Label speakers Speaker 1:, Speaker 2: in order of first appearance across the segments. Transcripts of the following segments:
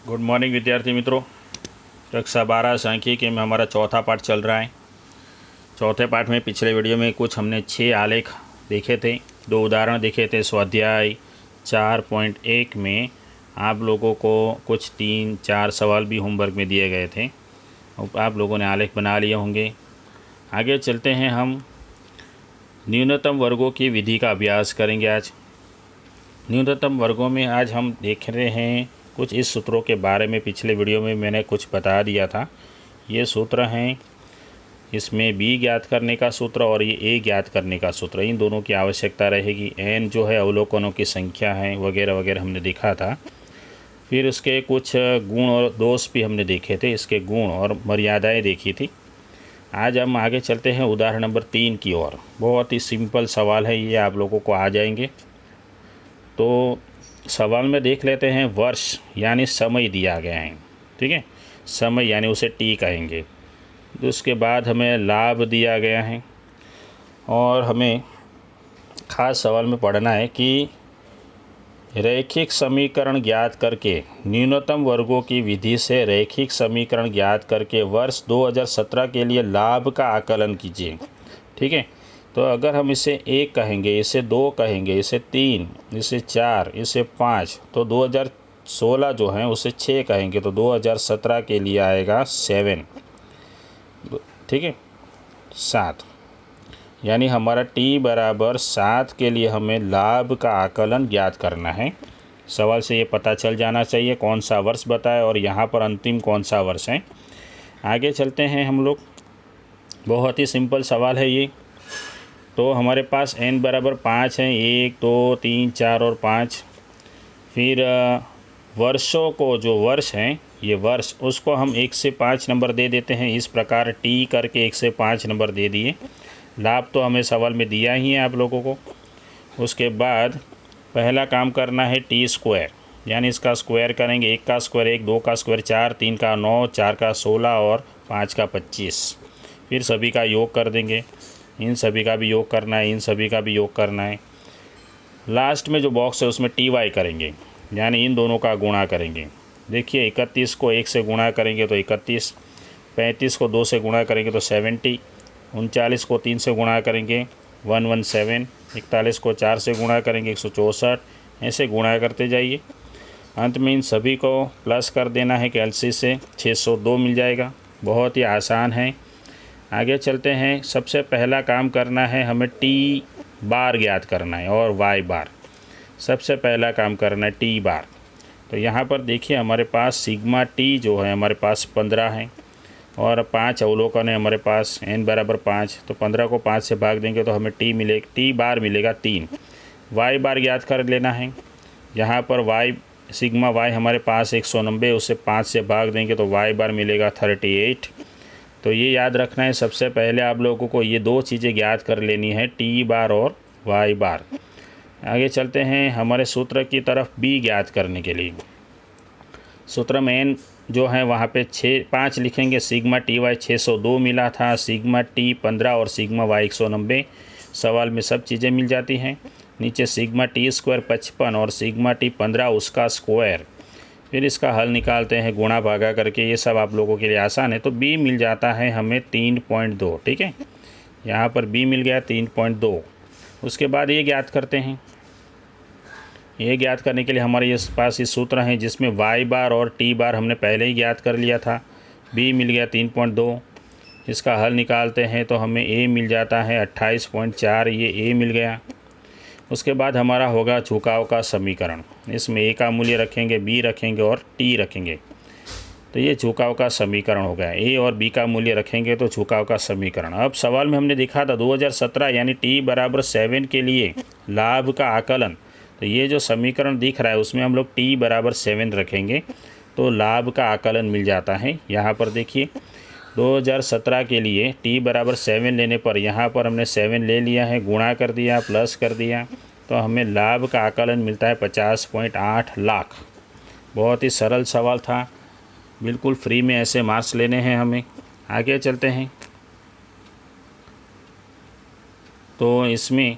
Speaker 1: Good morning विद्यार्थी मित्रों। कक्षा 12 सांख्यिकी में हमारा चौथा पाठ चल रहा है। चौथे पाठ में पिछले वीडियो में कुछ हमने 6 आलेख देखे थे, 2 उदाहरण देखे थे। स्वाध्याय 4.1 में आप लोगों को कुछ 3-4 सवाल भी होमवर्क में दिए गए थे, आप लोगों ने आलेख बना लिए होंगे। आगे चलते हैं, हम न्यूनतम वर्गों की विधि का अभ्यास करेंगे। आज न्यूनतम वर्गों में आज हम देख रहे हैं कुछ इस सूत्रों के बारे में। पिछले वीडियो में मैंने कुछ बता दिया था। ये सूत्र हैं, इसमें बी ज्ञात करने का सूत्र और ये ए ज्ञात करने का सूत्र, इन दोनों की आवश्यकता रहेगी। एन जो है अवलोकनों की संख्या है, वगैरह वगैरह हमने देखा था। फिर उसके कुछ गुण और दोष भी हमने देखे थे, इसके गुण और मर्यादाएं देखी थी। आज हम आगे चलते हैं उदाहरण नंबर 3 की ओर। बहुत ही सिंपल सवाल है, ये आप लोगों को आ जाएंगे। तो सवाल में देख लेते हैं, वर्ष यानी समय दिया गया है, ठीक है, समय यानी उसे टी कहेंगे। तो उसके बाद हमें लाभ दिया गया है और हमें खास सवाल में पढ़ना है कि रैखिक समीकरण ज्ञात करके, न्यूनतम वर्गों की विधि से रैखिक समीकरण ज्ञात करके वर्ष 2017 के लिए लाभ का आकलन कीजिए। ठीक है, तो अगर हम इसे 1 कहेंगे, इसे 2 कहेंगे, इसे 3, इसे 4, इसे 5, तो 2016 जो है उसे 6 कहेंगे, तो 2017 के लिए आएगा 7, ठीक है, 7। यानी हमारा t बराबर 7 के लिए हमें लाभ का आकलन ज्ञात करना है। सवाल से ये पता चल जाना चाहिए कौन सा वर्ष बताए और यहाँ पर अंतिम कौन सा वर्ष है। आगे चलते हैं हम लोग, बहुत ही सिंपल सवाल है ये। तो हमारे पास n बराबर 5 है, 1, 2, 3, 4 और 5। फिर वर्षों को, जो वर्ष हैं ये वर्ष, उसको हम 1 से 5 नंबर दे देते हैं। इस प्रकार t करके 1 से 5 नंबर दे दिए। लाभ तो हमें सवाल में दिया ही है आप लोगों को। उसके बाद पहला काम करना है टी स्क्वायर, यानी इसका स्क्वायर करेंगे। 1 का स्क्वायर 1, 2 का स्क्वायर 4, 3 का 9, 4 का 16 और 5 का 25। फिर सभी का योग कर देंगे, इन सभी का भी योग करना है, इन सभी का भी योग करना है। लास्ट में जो बॉक्स है उसमें टी वाई करेंगे, यानी इन दोनों का गुणा करेंगे। देखिए 31 को 1 से गुणा करेंगे तो 31, 35 को 2 से गुणा करेंगे तो 70, 39 को 3 से गुणा करेंगे 117, 41 को 4 से गुणा करेंगे 164, ऐसे गुणा करते जाइए। अंत में इन सभी को प्लस कर देना है कैलसी से, 602 मिल जाएगा। बहुत ही आसान है। आगे चलते हैं, सबसे पहला काम करना है हमें टी बार ज्ञात करना है और वाई बार। सबसे पहला काम करना है टी बार। तो यहाँ पर देखिए हमारे पास सिग्मा टी जो है हमारे पास 15 है और 5 अवलोकन है हमारे पास, n बराबर 5। तो 15 को 5 से भाग देंगे तो हमें टी बार मिलेगा 3। वाई बार ज्ञात कर लेना है। यहाँ पर वाई, सिग्मा वाई हमारे पास 190, उसे 5 से भाग देंगे तो वाई बार मिलेगा 38। तो ये याद रखना है, सबसे पहले आप लोगों को ये 2 चीज़ें ज्ञात कर लेनी है, टी बार और वाई बार। आगे चलते हैं हमारे सूत्र की तरफ, बी ज्ञात करने के लिए। सूत्र में n जो है वहाँ पे 5 लिखेंगे। सिग्मा टी वाई 602 मिला था, सिग्मा टी 15 और सिग्मा वाई 190। सवाल में सब चीज़ें मिल जाती हैं। नीचे सिग्मा टी स्क्वायर 55 और सिग्मा टी 15 उसका स्क्वायर। फिर इसका हल निकालते हैं गुणा भागा करके, ये सब आप लोगों के लिए आसान है। तो बी मिल जाता है हमें 3.2, ठीक है, यहाँ पर बी मिल गया 3.2। उसके बाद ये ज्ञात करते हैं। ये ज्ञात करने के लिए हमारे पास ये सूत्र हैं जिसमें वाई बार और टी बार हमने पहले ही ज्ञात कर लिया था। बी मिल गया 3.2। इसका हल निकालते हैं तो हमें ए मिल जाता है 28.4, ये ए मिल गया। उसके बाद हमारा होगा झुकाव का समीकरण। इसमें ए का मूल्य रखेंगे, बी रखेंगे और टी रखेंगे, तो ये झुकाव का समीकरण हो गया। ए और बी का मूल्य रखेंगे तो झुकाव का समीकरण। अब सवाल में हमने देखा था 2017 यानी टी बराबर 7 के लिए लाभ का आकलन। तो ये जो समीकरण दिख रहा है उसमें हम लोग t बराबर 7 रखेंगे तो लाभ का आकलन मिल जाता है। यहाँ पर देखिए 2017 के लिए t बराबर 7 लेने पर यहाँ पर हमने 7 ले लिया है, गुणा कर दिया, प्लस कर दिया, तो हमें लाभ का आकलन मिलता है 50.8 लाख। बहुत ही सरल सवाल था, बिल्कुल फ्री में ऐसे मार्क्स लेने हैं हमें। आगे चलते हैं, तो इसमें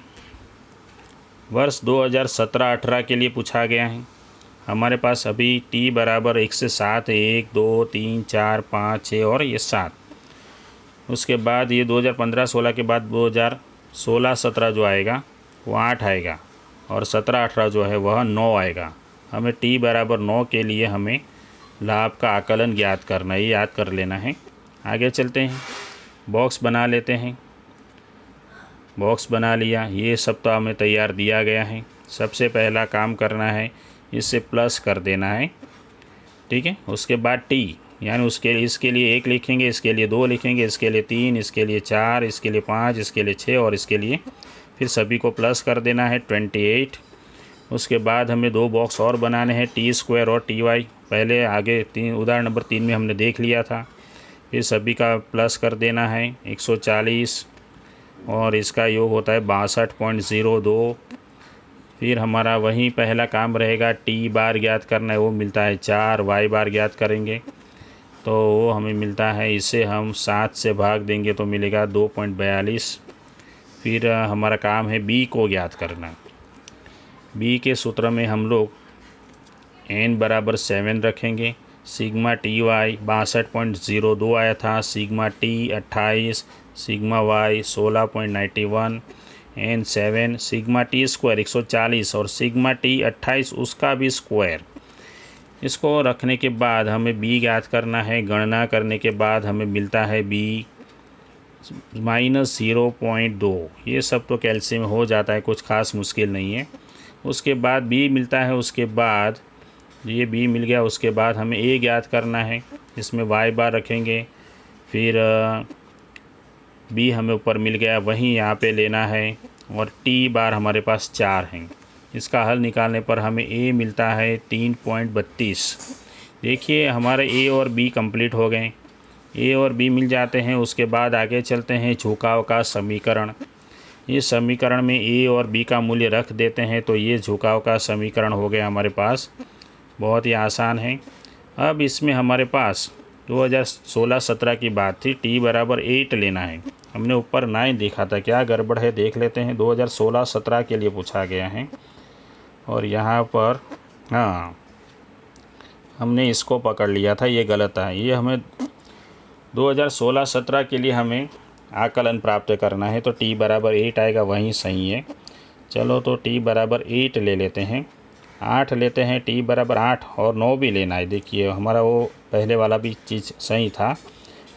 Speaker 1: वर्ष 2017-18 के लिए पूछा गया है। हमारे पास अभी टी बराबर 1 से 7 है, 1 2 3 4 5 6 और ये 7। उसके बाद ये 2015-16 के बाद 2016-17 जो आएगा वो 8 आएगा और 17-18 जो है वह 9 आएगा। हमें टी बराबर 9 के लिए हमें लाभ का आकलन ज्ञात करना है, ये याद कर लेना है। आगे चलते हैं, बॉक्स बना लेते हैं। बॉक्स बना लिया, ये सब तो हमें तैयार दिया गया है। सबसे पहला काम करना है, इससे प्लस कर देना है, ठीक है। उसके बाद टी यानी इसके लिए 1 लिखेंगे, इसके लिए 2 लिखेंगे, इसके लिए 3, इसके लिए 4, इसके लिए 5, इसके लिए 6 और इसके लिए फिर सभी को प्लस कर देना है 28। उसके बाद हमें 2 बॉक्स और बनाने हैं, टी स्क्वायर और टी वाई। पहले आगे उदाहरण नंबर 3 में हमने देख लिया था। फिर सभी का प्लस कर देना है 140 और इसका योग होता है 62.02। फिर हमारा वही पहला काम रहेगा, टी बार ज्ञात करना है, वो मिलता है 4। वाई बार ज्ञात करेंगे तो वो हमें मिलता है, इसे हम 7 से भाग देंगे तो मिलेगा 2.42। फिर हमारा काम है बी को ज्ञात करना। बी के सूत्र में हम लोग n बराबर 7 रखेंगे। सिग्मा टी वाई 62.02 आया था, sigma T 28, sigma Y 16.91, n 7, sigma T square 140 और सिग्मा टी 28 उसका भी स्क्वायर। इसको रखने के बाद हमें बी ज्ञात करना है। गणना करने के बाद हमें मिलता है बी -0.2। ये सब तो कैल्शियम हो जाता है, कुछ खास मुश्किल नहीं है। उसके बाद बी मिलता है, उसके बाद ये बी मिल गया, उसके बाद हमें ए ज्ञात करना है। इसमें वाई बार रखेंगे, फिर बी हमें ऊपर मिल गया, वहीं यहाँ पे लेना है और टी बार हमारे पास 4 हैं। इसका हल निकालने पर हमें ए मिलता है 3.32। देखिए हमारे ए और बी कंप्लीट हो गए, ए और बी मिल जाते हैं। उसके बाद आगे चलते हैं, झुकाव का समीकरण। इस समीकरण में ए और बी का मूल्य रख देते हैं तो ये झुकाव का समीकरण हो गया हमारे पास। बहुत ही आसान है। अब इसमें हमारे पास 2016-17 की बात थी, टी बराबर 8 लेना है। हमने ऊपर 9 देखा था, क्या गड़बड़ है देख लेते हैं। 2016-17 के लिए पूछा गया है और यहाँ पर हाँ हमने इसको पकड़ लिया था, ये गलत है। ये हमें 2016-17 के लिए हमें आकलन प्राप्त करना है तो टी बराबर 8 आएगा, वहीं सही है। चलो तो टी बराबर 8 ले लेते हैं, 8 लेते हैं, टी बराबर 8 और 9 भी लेना है। देखिए हमारा वो पहले वाला भी चीज़ सही था।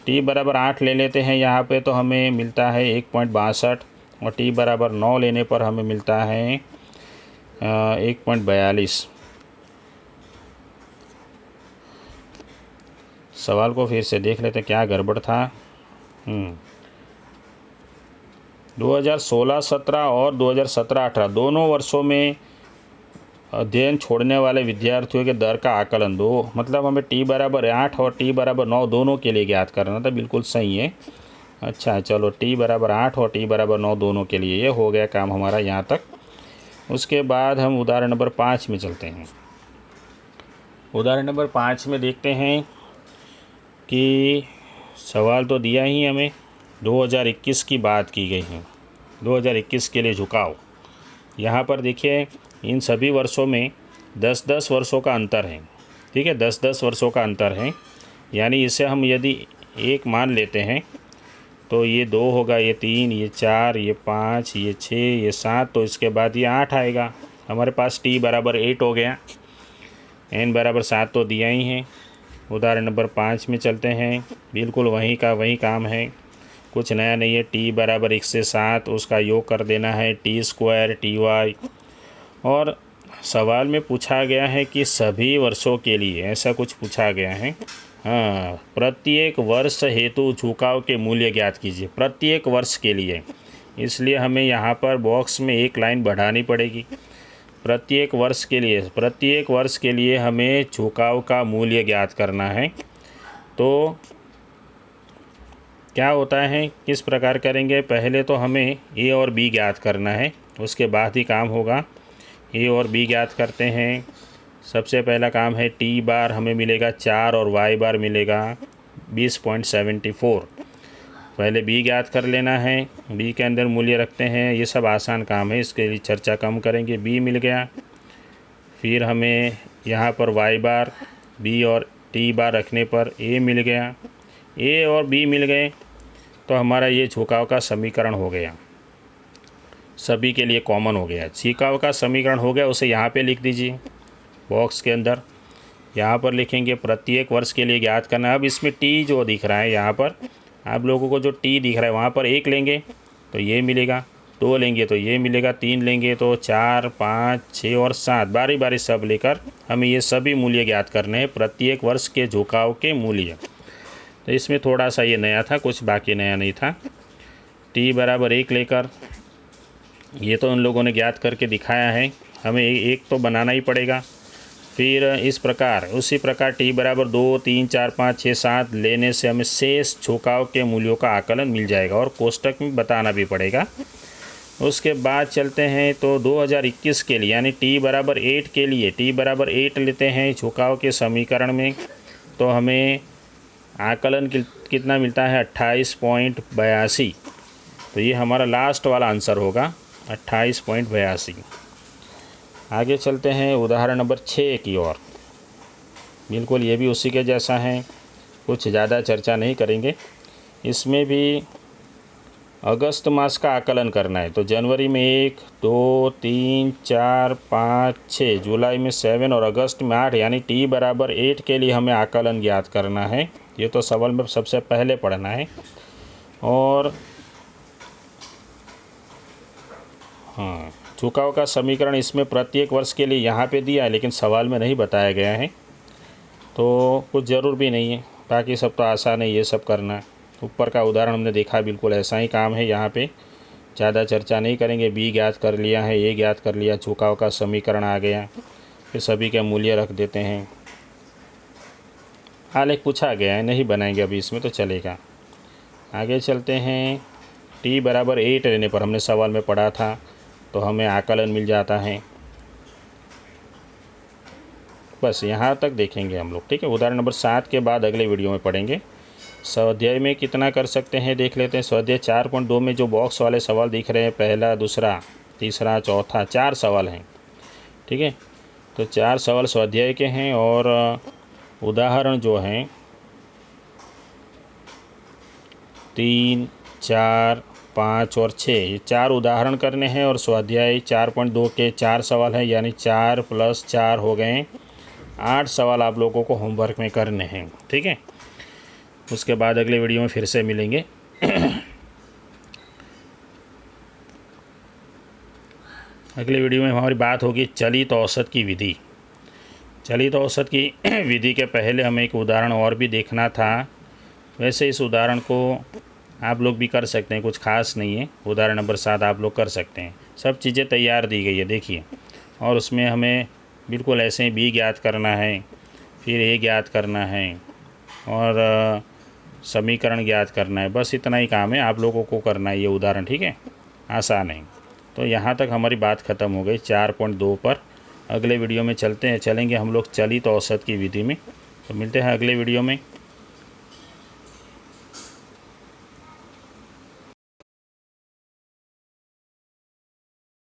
Speaker 1: टी बराबर 8 ले लेते हैं यहाँ पे तो हमें मिलता है 1.62 और टी बराबर 9 लेने पर हमें मिलता है 1.42। सवाल को फिर से देख लेते हैं, क्या गड़बड़ था। 2016-17 और 2017-18 दोनों वर्षों में अध्ययन छोड़ने वाले विद्यार्थियों के दर का आकलन दो, मतलब हमें टी बराबर 8 और टी बराबर 9 दोनों के लिए ज्ञात करना था। बिल्कुल सही है। अच्छा चलो, टी बराबर 8 और टी बराबर 9 दोनों के लिए ये हो गया काम हमारा यहाँ तक। उसके बाद हम उदाहरण नंबर 5 में चलते हैं। उदाहरण नंबर 5 में देखते हैं कि सवाल तो दिया ही हमें, 2021 की बात की गई है। 2021 के लिए झुकाव। यहाँ पर देखिए इन सभी वर्षों में 10-10 वर्षों का अंतर है, ठीक है, 10-10 वर्षों का अंतर है। यानी इसे हम यदि 1 मान लेते हैं तो ये 2 होगा, ये 3, ये 4, ये 5, ये 6, ये 7, तो इसके बाद ये 8 आएगा। हमारे पास टी बराबर 8 हो गया, n बराबर 7 तो दिया ही है। उदाहरण नंबर 5 में चलते हैं। बिल्कुल वहीं का वही काम है, कुछ नया नहीं है। टी बराबर 1 से 7 उसका योग कर देना है, टी स्क्वायर टी वाई। और सवाल में पूछा गया है कि सभी वर्षों के लिए, ऐसा कुछ पूछा गया है। हाँ, प्रत्येक वर्ष हेतु झुकाव के मूल्य ज्ञात कीजिए, प्रत्येक वर्ष के लिए। इसलिए हमें यहाँ पर बॉक्स में 1 लाइन बढ़ानी पड़ेगी। प्रत्येक वर्ष के लिए हमें झुकाव का मूल्य ज्ञात करना है। तो क्या होता है, किस प्रकार करेंगे, पहले तो हमें ए और बी ज्ञात करना है, उसके बाद ही काम होगा। ए और बी ज्ञात करते हैं। सबसे पहला काम है टी बार हमें मिलेगा 4 और वाई बार मिलेगा 20.74। पहले बी ज्ञात कर लेना है, बी के अंदर मूल्य रखते हैं। ये सब आसान काम है, इसके लिए चर्चा कम करेंगे। बी मिल गया, फिर हमें यहाँ पर वाई बार, बी और टी बार रखने पर ए मिल गया, ए और बी मिल गए, तो हमारा ये झुकाव का समीकरण हो गया, सभी के लिए कॉमन हो गया। झुकाव का समीकरण हो गया, उसे यहाँ पे लिख दीजिए बॉक्स के अंदर। यहाँ पर लिखेंगे प्रत्येक वर्ष के लिए ज्ञात करना। अब इसमें टी जो दिख रहा है, यहाँ पर आप लोगों को जो टी दिख रहा है, वहाँ पर 1 लेंगे तो ये मिलेगा, 2 लेंगे तो ये मिलेगा, 3 लेंगे तो 4, 5, 6 और 7, बारी बारी सब लेकर हमें ये सभी मूल्य ज्ञात करने हैं, प्रत्येक वर्ष के झुकाव के मूल्य। तो इसमें थोड़ा सा ये नया था, कुछ बाकी नया नहीं था। टी बराबर 1 लेकर, ये तो उन लोगों ने ज्ञात करके दिखाया है, हमें एक तो बनाना ही पड़ेगा। फिर इस प्रकार उसी प्रकार टी बराबर 2, 3, 4, 5, 6, 7 लेने से हमें शेष झुकाव के मूल्यों का आकलन मिल जाएगा और कोष्टक में बताना भी पड़ेगा। उसके बाद चलते हैं तो 2021 के लिए यानी टी बराबर 8 के लिए, टी बराबर 8 लेते हैं झुकाव के समीकरण में, तो हमें आकलन कितना मिलता है 28.82। तो ये हमारा लास्ट वाला आंसर होगा 28.82। आगे चलते हैं उदाहरण नंबर 6 की ओर। बिल्कुल ये भी उसी के जैसा है, कुछ ज़्यादा चर्चा नहीं करेंगे। इसमें भी अगस्त मास का आकलन करना है, तो जनवरी में 1, 2, 3, 4, 5, 6, जुलाई में 7 और अगस्त में 8, यानी टी बराबर 8 के लिए हमें आकलन ज्ञात करना है। ये तो सवाल में सबसे पहले पढ़ना है। और हाँ, झुकाव का समीकरण इसमें प्रत्येक वर्ष के लिए यहाँ पे दिया है, लेकिन सवाल में नहीं बताया गया है, तो कुछ ज़रूर भी नहीं है, बाकी सब तो आसान है ये सब करना। ऊपर का उदाहरण हमने देखा, बिल्कुल ऐसा ही काम है, यहाँ पे ज़्यादा चर्चा नहीं करेंगे। बी ज्ञात कर लिया है, ए ज्ञात कर लिया, झुकाव का समीकरण आ गया, फिर सभी के मूल्य रख देते हैं। आलेख पूछा गया है, नहीं बनाएंगे अभी इसमें, तो चलेगा। आगे चलते हैं। टी बराबर 8 लेने पर हमने सवाल में पढ़ा था, तो हमें आकलन मिल जाता है। बस यहाँ तक देखेंगे हम लोग, ठीक है। उदाहरण नंबर 7 के बाद अगले वीडियो में पढ़ेंगे। स्वाध्याय में कितना कर सकते हैं देख लेते हैं। स्वाध्याय 4.2 में जो बॉक्स वाले सवाल दिख रहे हैं, पहला, दूसरा, तीसरा, चौथा, 4 सवाल हैं, ठीक है। तो 4 सवाल स्वाध्याय के हैं और उदाहरण जो हैं 3, 4, 5 और 6, ये 4 उदाहरण करने हैं। और स्वाध्याय 4.2 के 4 सवाल हैं, यानी 4 + 4 हो गए 8 सवाल आप लोगों को होमवर्क में करने हैं, ठीक है। उसके बाद अगले वीडियो में फिर से मिलेंगे। अगले वीडियो में हमारी बात होगी चलित औसत की विधि। चलित औसत की विधि के पहले हमें एक उदाहरण और भी देखना था। वैसे इस उदाहरण को आप लोग भी कर सकते हैं, कुछ खास नहीं है। उदाहरण नंबर 7 आप लोग कर सकते हैं, सब चीज़ें तैयार दी गई है, देखिए। और उसमें हमें बिल्कुल ऐसे ही बी ज्ञात करना है, फिर ए ज्ञात करना है और समीकरण ज्ञात करना है। बस इतना ही काम है आप लोगों को करना है ये उदाहरण, ठीक है, आसान है। तो यहाँ तक हमारी बात ख़त्म हो गई 4.2 पर। अगले वीडियो में चलेंगे हम लोग चलित औसत की विधि में। तो मिलते हैं अगले वीडियो में।